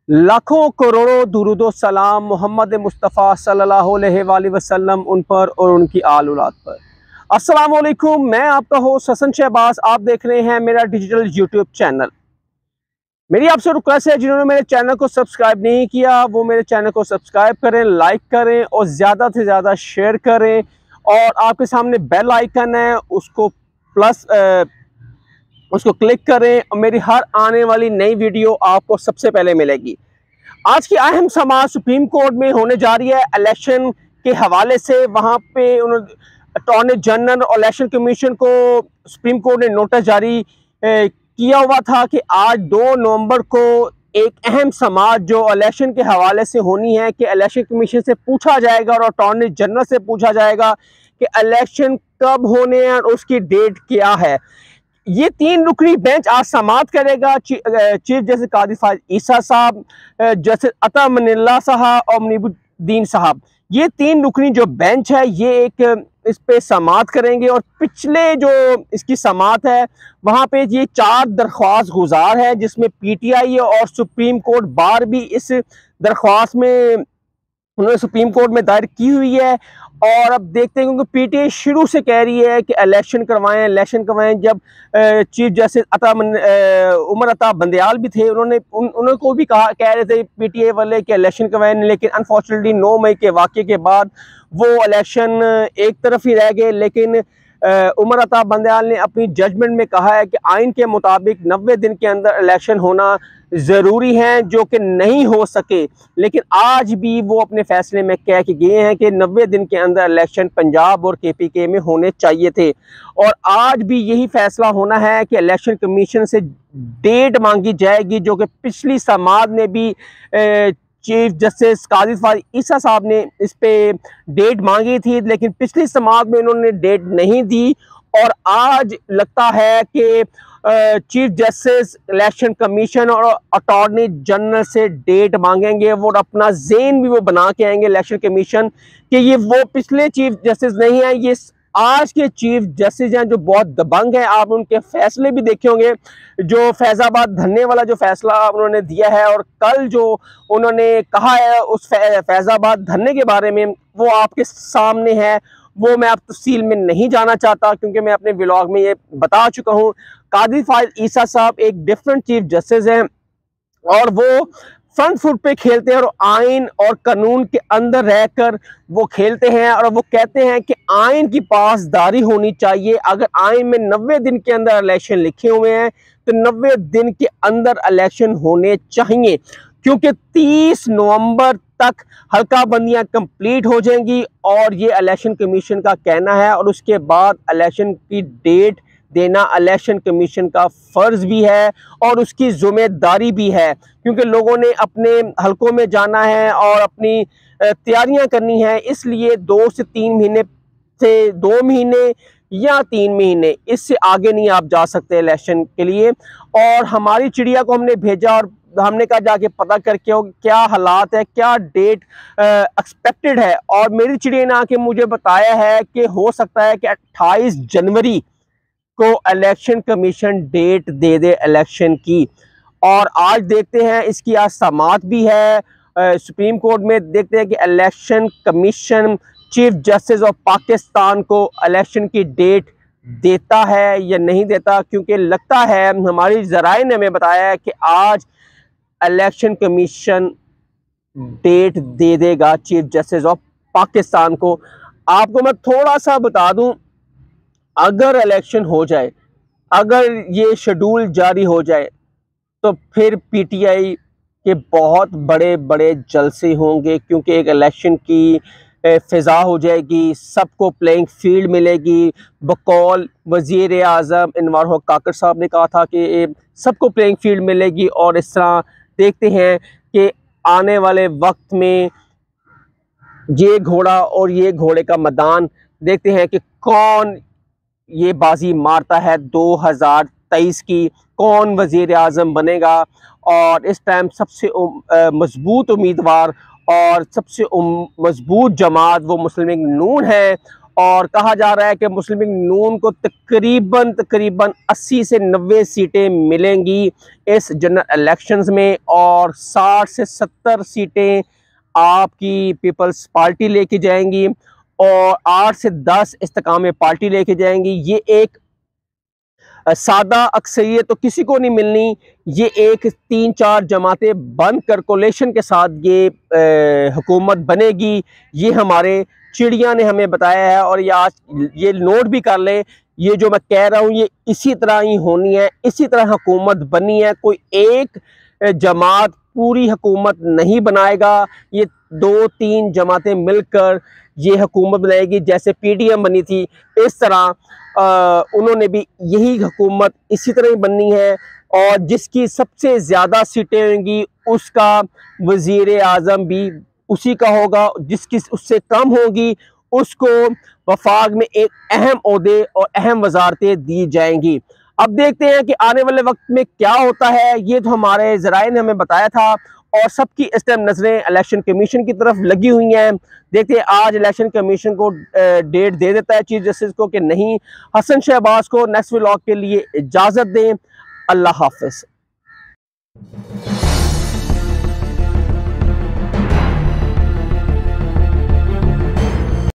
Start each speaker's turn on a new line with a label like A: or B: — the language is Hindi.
A: लाखों करोड़ों दुरूदो सलाम मोहम्मद मुस्तफ़ा सल्लल्लाहु अलैहि वसल्लम उन पर और उनकी आल औलाद पर। अस्सलाम वालेकुम, मैं आपका होस्ट हसन शहबाज। आप देख रहे हैं मेरा डिजिटल यूट्यूब चैनल। मेरी आपसे रिक्वेस्ट है, जिन्होंने मेरे चैनल को सब्सक्राइब नहीं किया वो मेरे चैनल को सब्सक्राइब करें, लाइक करें और ज़्यादा से ज़्यादा शेयर करें। और आपके सामने बेल आइकन है, उसको क्लिक करें और मेरी हर आने वाली नई वीडियो आपको सबसे पहले मिलेगी। आज की अहम समाअत सुप्रीम कोर्ट में होने जा रही है इलेक्शन के हवाले से। वहाँ पे अटॉर्नी जनरल और इलेक्शन कमीशन को सुप्रीम कोर्ट ने नोटिस जारी किया हुआ था कि आज 2 नवंबर को एक अहम समाअत जो इलेक्शन के हवाले से होनी है कि इलेक्शन कमीशन से पूछा जाएगा और अटॉर्नी जनरल से पूछा जाएगा कि इलेक्शन कब होने हैं और उसकी डेट क्या है। ये 3 रुकनी बेंच आज समाअत करेगा। चीफ जस्टिस काजी फायद ईसा साहब, जस्टिस अता मनिल्ला साहब और मुनीबुद्दीन साहब, ये 3 रुकनी जो बेंच है ये इस पे समाअत करेंगे। और पिछले जो इसकी समाअत है वहाँ पे ये 4 दरख्वास्त गुजार है, जिसमें पीटीआई और सुप्रीम कोर्ट बार भी इस दरख्वास्त में उन्होंने सुप्रीम कोर्ट में दायर की हुई है। और अब देखते हैं, क्योंकि पीटीआई शुरू से कह रही है कि इलेक्शन करवाएं। जब चीफ जस्टिस उमर अता बंदयाल भी थे, उन्होंने को भी कह रहे थे पीटीआई वाले कि इलेक्शन करवाएं, लेकिन अनफॉर्चुनेटली 9 मई के वाक़े के बाद वो इलेक्शन एक तरफ ही रह गए। लेकिन उमर अता बंदयाल ने अपनी जजमेंट में कहा है कि आइन के मुताबिक 90 दिन के अंदर इलेक्शन होना ज़रूरी है, जो कि नहीं हो सके। लेकिन आज भी वो अपने फैसले में कह के गए हैं कि 90 दिन के अंदर इलेक्शन पंजाब और केपीके में होने चाहिए थे। और आज भी यही फैसला होना है कि इलेक्शन कमीशन से डेट मांगी जाएगी, जो कि पिछली समाअत में भी चीफ जस्टिस काजी फायद ईसा साहब ने इस पे डेट मांगी थी, लेकिन पिछली समाअत में उन्होंने डेट नहीं दी। और आज लगता है कि चीफ जस्टिस इलेक्शन कमीशन और अटॉर्नी जनरल से डेट मांगेंगे। वो अपना ज़ेन भी वो बना के आएंगे इलेक्शन कमीशन कि ये वो पिछले चीफ जस्टिस नहीं है, ये आज के चीफ जस्टिस हैं जो बहुत दबंग हैं। आप उनके फैसले भी देखे होंगे, जो फैजाबाद धरने वाला जो फैसला उन्होंने दिया है और कल जो उन्होंने कहा है उस फैजाबाद धरने के बारे में, वो आपके सामने है। वो मैं अब तफसील में नहीं जाना चाहता, क्योंकि मैं अपने व्लॉग में ये बता चुका हूँ। काजी फायद ईसा साहब एक डिफरेंट चीफ जस्टिस हैं और वो फ्रंट फुट पे खेलते हैं और आइन और कानून के अंदर रहकर वो खेलते हैं। और वो कहते हैं कि आइन की पासदारी होनी चाहिए। अगर आइन में 90 दिन के अंदर इलेक्शन लिखे हुए हैं तो 90 दिन के अंदर इलेक्शन होने चाहिए, क्योंकि 30 नवंबर तक हल्का बंदियां कंप्लीट हो जाएंगी और ये इलेक्शन कमीशन का कहना है। और उसके बाद इलेक्शन की डेट देना इलेक्शन कमीशन का फ़र्ज़ भी है और उसकी ज़िम्मेदारी भी है, क्योंकि लोगों ने अपने हलकों में जाना है और अपनी तैयारियां करनी है। इसलिए 2 से 3 महीने से 2 महीने या 3 महीने, इससे आगे नहीं आप जा सकते इलेक्शन के लिए। और हमारी चिड़िया को हमने भेजा और हमने कहा जाके पता करके हो क्या हालात है, क्या डेट एक्सपेक्टेड है। और मेरी चिड़िया ने आके मुझे बताया है कि हो सकता है कि 28 जनवरी को इलेक्शन कमीशन डेट दे दे इलेक्शन की। और आज देखते हैं, इसकी आज समाअत भी है सुप्रीम कोर्ट में। देखते हैं कि election commission chief justice of Pakistan को इलेक्शन की डेट देता है या नहीं देता, क्योंकि लगता है, हमारी ज़राए ने हमें बताया है कि आज इलेक्शन कमीशन डेट दे देगा चीफ जस्टिस ऑफ पाकिस्तान को। आपको मैं थोड़ा सा बता दूं, अगर इलेक्शन हो जाए, अगर ये शेड्यूल जारी हो जाए, तो फिर पीटीआई के बहुत बड़े बड़े जलसे होंगे, क्योंकि एक इलेक्शन की फ़िज़ा हो जाएगी, सबको प्लेइंग फील्ड मिलेगी। बकौल वज़ीर आज़म अनवर हक काकड़ साहब ने कहा था कि सबको प्लेइंग फील्ड मिलेगी। और इस तरह देखते हैं कि आने वाले वक्त में ये घोड़ा और ये घोड़े का मैदान, देखते हैं कि कौन ये बाजी मारता है 2023 की, कौन वज़ीर आज़म बनेगा। और इस टाइम सबसे मजबूत उम्मीदवार और सबसे मजबूत जमात वो मुस्लिम लीग नून है। और कहा जा रहा है कि मुस्लिम लीग नून को तकरीबन 80 से 90 सीटें मिलेंगी इस जनरल इलेक्शंस में, और 60 से 70 सीटें आपकी पीपल्स पार्टी लेके जाएंगी और 8 से 10 इस्तेकाम पार्टी लेके जाएंगी। ये एक सादा अक्सरियत तो किसी को नहीं मिलनी, ये एक 3-4 जमातें बन कर कोलेशन के साथ ये हुकूमत बनेगी। ये हमारे चिड़िया ने हमें बताया है, और ये आज ये नोट भी कर ले, ये जो मैं कह रहा हूँ ये इसी तरह ही होनी है, इसी तरह हुकूमत बनी है। कोई एक जमात पूरी हुकूमत नहीं बनाएगा, ये 2-3 जमातें मिलकर ये हुकूमत बनाएगी। जैसे PDM बनी थी, इस तरह उन्होंने भी यही हुकूमत इसी तरह ही बननी है, और जिसकी सबसे ज़्यादा सीटें होंगी उसका वज़ीर आज़म भी उसी का होगा, जिसकी उससे कम होगी उसको वफाक में एक अहम ओहदे और अहम वजारतें दी जाएंगी। अब देखते हैं कि आने वाले वक्त में क्या होता है। ये तो हमारे ज़राए ने हमें बताया था, और सबकी इस टाइम नज़रें इलेक्शन कमीशन की तरफ लगी हुई हैं। देखते हैं आज इलेक्शन कमीशन को डेट दे देता है चीफ जस्टिस को कि नहीं। हसन शहबाज को नेक्स्ट व्लॉग के लिए इजाज़त दें। अल्लाह हाफ़िज़।